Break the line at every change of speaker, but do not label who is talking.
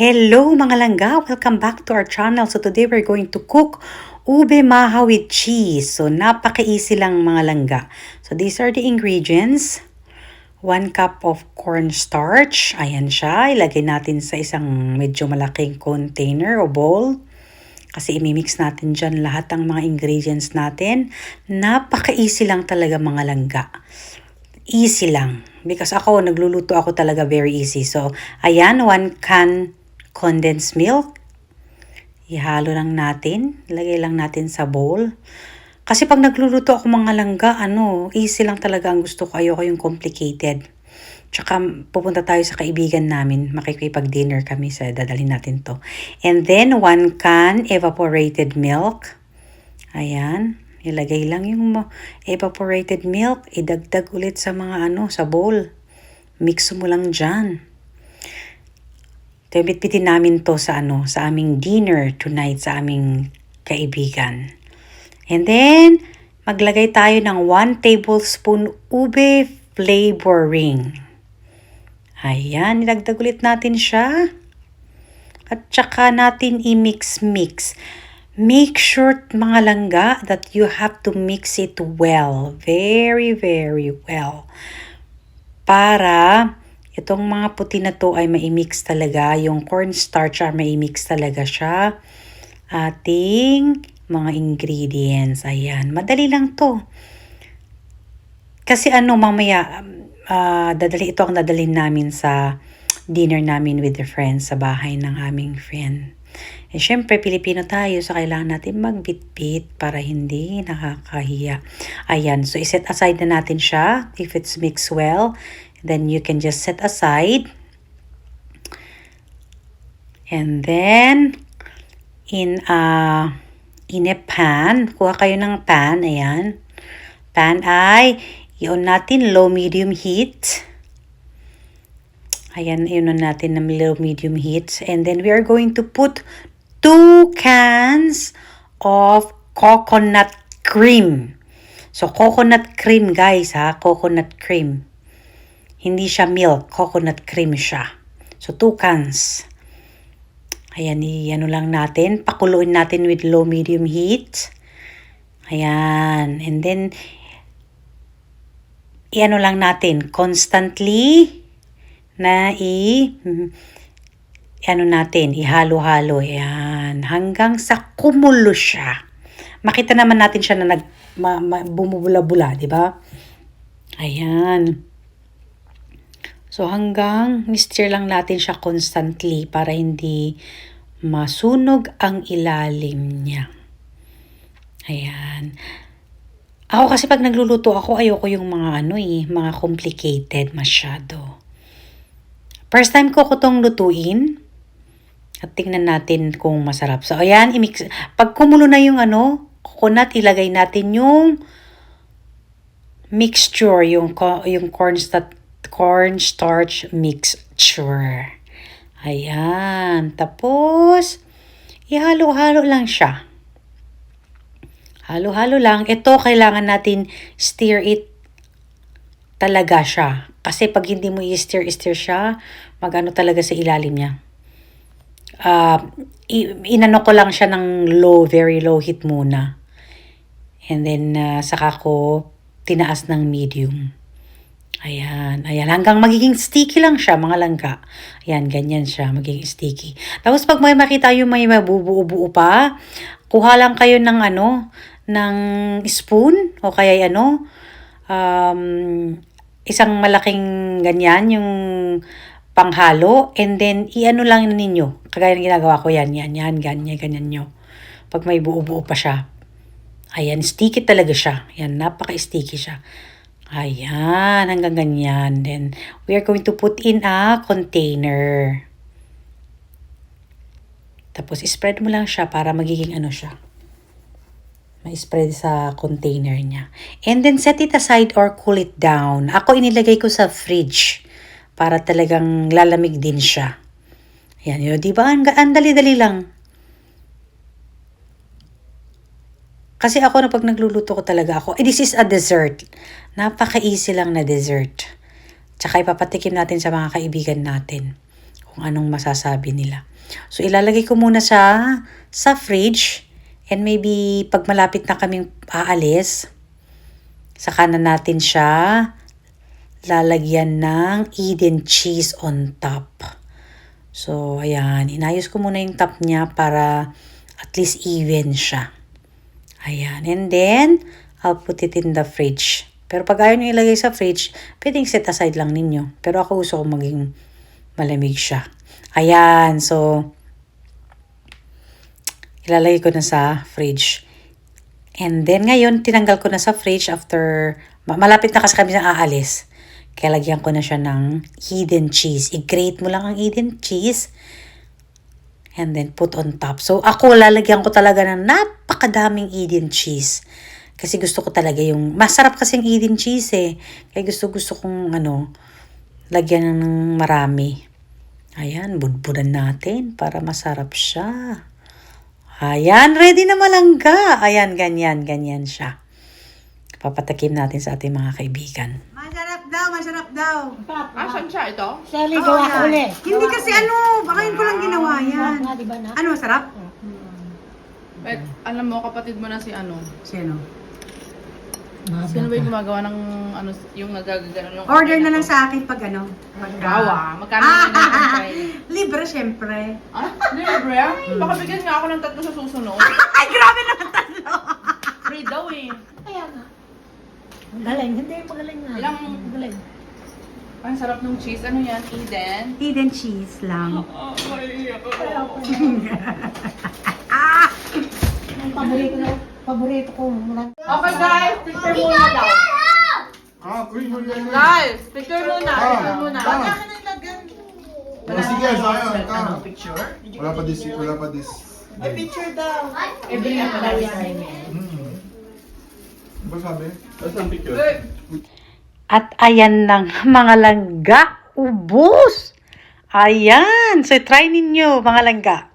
Hello mga langga! Welcome back to our channel. So today we're going to cook ube maha with cheese. So napaka-easy lang mga langga. So these are the ingredients. 1 cup of cornstarch. Ayan siya. Ilagay natin sa isang medyo malaking container o bowl. Kasi imimix natin dyan lahat ng mga ingredients natin. Napaka-easy lang talaga mga langga. Easy lang. Because nagluluto ako talaga very easy. So, ayan, 1 can condensed milk. Ihalo lang natin. Lagay lang natin sa bowl. Kasi pag nagluluto ako mga langga, easy lang talaga ang gusto ko. Ayoko yung complicated. Tsaka pupunta tayo sa kaibigan namin. Makikipag-dinner kami sa dadalhin natin to. And then 1 can evaporated milk. Ayan. Ilagay lang yung evaporated milk. Idagdag ulit sa mga sa bowl. Mix mo lang dyan. Bitbitin namin to sa aming dinner tonight sa aming kaibigan. And then, maglagay tayo ng 1 tablespoon ube flavoring. Ayan, nilagdag ulit natin siya. At saka natin i-mix-mix. Make sure mga langga that you have to mix it well. Very, very well. Para itong mga puti na to ay mai-mix talaga. Yung cornstarch ay mai-mix talaga siya. Ating mga ingredients. Ayan. Madali lang to. Kasi mamaya, ito ang dadalhin namin sa dinner namin with the friends sa bahay ng aming friend. Syempre, Pilipino tayo, so kailangan natin magbitbit para hindi nakakahiya. Ayan, so iset aside na natin siya. If it's mixed well, then you can just set aside. And then, in a pan, kuha kayo ng pan, ayan. Pan ay, i-on natin low-medium heat. Ayan, i-on natin ng low-medium heat. And then, we are going to put 2 cans of coconut cream. So, coconut cream guys ha, coconut cream. Hindi siya milk, coconut cream siya. So, 2 cans. Ayan, lang natin. Pakuluin natin with low-medium heat. Ayan. And then, lang natin. Constantly na natin, ihalo-halo. Ayan. Hanggang sa kumulo siya. Makita naman natin siya na bumubula-bula, di ba? Ayan. So, hanggang stir lang natin siya constantly para hindi masunog ang ilalim niya. Ayan. Ako kasi pag nagluluto ako, ayoko yung mga mga complicated masyado. First time ko itong lutuin. At tingnan natin kung masarap. So, ayan, i-mix. Pag kumulo na yung coconut, ilagay natin yung mixture, yung cornstarch mixture. Ayan. Tapos, ihalo-halo lang siya. Halo-halo lang. Ito, kailangan natin stir it talaga siya. Kasi pag hindi mo i-stir siya, talaga sa ilalim niya. Inano ko lang siya ng very low heat muna. And then, saka ko tinaas ng medium. Ayan, hanggang magiging sticky lang siya, mga langga. Ayan, ganyan siya, magiging sticky. Tapos pag may makita yung may mabubuo-buo pa, kuha lang kayo ng ng spoon, o kaya isang malaking ganyan, yung panghalo, and then lang ninyo. Kagaya ng ginagawa ko, ganyan nyo. Pag may buo-buo pa siya. Ayan, sticky talaga siya. Ayan, napaka-sticky siya. Ayan, hanggang ganyan. Then, we are going to put in a container. Tapos, spread mo lang siya para magiging siya. Ma-spread sa container niya. And then, set it aside or cool it down. Ako, inilagay ko sa fridge para talagang lalamig din siya. Ayan, yun, diba? Ang dali-dali lang. Kasi ako pag nagluluto ko talaga ako, this is a dessert. Napaka-easy lang na dessert. Tsaka ipapatikim natin sa mga kaibigan natin. kung anong masasabi nila. So, ilalagay ko muna siya sa fridge. And maybe pag malapit na kaming aalis, saka na natin siya lalagyan ng Eden cheese on top. So, ayan. Inayos ko muna yung top niya para at least even siya. Ayan. And then, I'll put it in the fridge. Pero pag ayaw nyo ilagay sa fridge, pwedeng set aside lang ninyo. Pero ako gusto ko maging malamig siya. Ayan. So, ilalagay ko na sa fridge. And then, ngayon, tinanggal ko na sa fridge after, malapit na kasi kami na aalis. Kaya lagyan ko na siya ng Eden cheese. I-grate mo lang ang Eden cheese. And then put on top. So ako lalagyan ko talaga ng napakadaming Eden cheese. Kasi gusto ko talaga yung, masarap kasi yung Eden cheese eh. Kaya gusto kong lagyan ng marami. Ayan, budbudan natin para masarap siya. Ayan, ready na malangga. Ayan, ganyan siya. Papatakim natin sa ating mga kaibigan.
Masarap daw.
Asan siya ito?
Sally, gawa ko ulit.
Hindi kasi baka yun ko lang ginawa yan.
Nga, di ba na?
Ano, masarap?
Bet, alam mo, kapatid mo na si ano.
Sino?
Sino ba yung gumagawa ng ano, yung nagagano yung...
Order na lang sa akin pag
Gawa. Magkano na
Libre, syempre.
Ah, libre? Baka bigyan nga ako ng 3 sa susunod.
Ay, grabe naman tatlo.
Free daw eh.
Kaya nga. Ang galing. Hindi, magaling nga.
Ilang...
Ang galing.
Ang sarap ng cheese. Ano yan? Eden?
Eden cheese lang.
Ang paborito ko.
Okay guys, picture muna daw. Guys, picture muna. Picture muna.
Wala sige, sayang.
Picture?
Wala pa this.
Picture daw. Every na pala yan.
Ano ba sabi?
At ayan lang, mga langga, ubos. Ayan. So, try ninyo, mga langga.